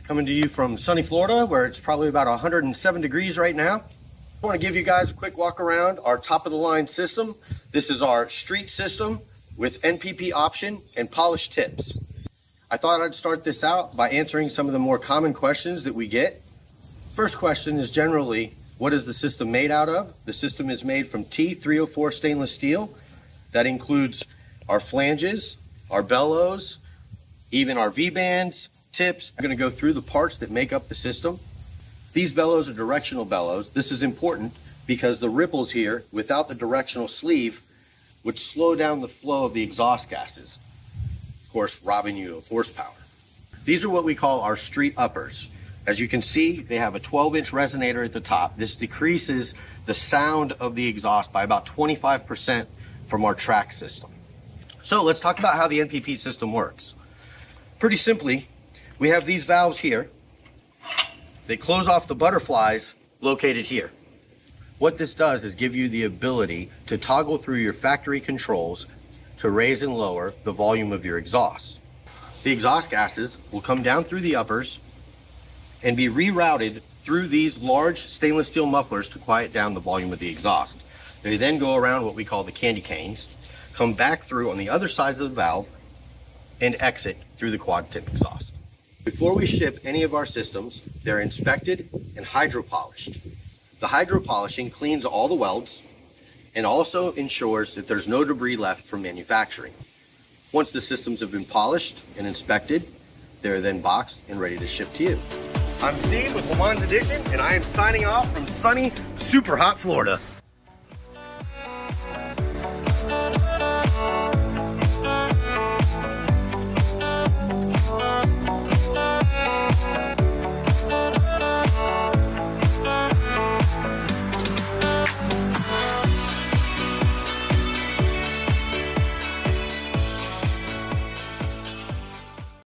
coming to you from sunny Florida, where it's probably about 107 degrees right now. I want to give you guys a quick walk around our top of the line system. This is our street system with NPP option and polished tips. I thought I'd start this out by answering some of the more common questions that we get. First question is generally, what is the system made out of? The system is made from T304 stainless steel. That includes our flanges, our bellows, even our V-bands, tips. I'm going to go through the parts that make up the system. These bellows are directional bellows. This is important because the ripples here, without the directional sleeve, would slow down the flow of the exhaust gases, of course, robbing you of horsepower. These are what we call our street uppers. As you can see, they have a 12-inch resonator at the top. This decreases the sound of the exhaust by about 25% from our track system. So let's talk about how the NPP system works. Pretty simply, we have these valves here. They close off the butterflies located here. What this does is give you the ability to toggle through your factory controls to raise and lower the volume of your exhaust. The exhaust gases will come down through the uppers and be rerouted through these large stainless steel mufflers to quiet down the volume of the exhaust. They then go around what we call the candy canes, come back through on the other sides of the valve, and exit through the quad tip exhaust. Before we ship any of our systems, they're inspected and hydro polished. The hydro polishing cleans all the welds and also ensures that there's no debris left from manufacturing. Once the systems have been polished and inspected, they're then boxed and ready to ship to you. I'm Steve with LeMans Edition, and I am signing off from sunny, super hot Florida.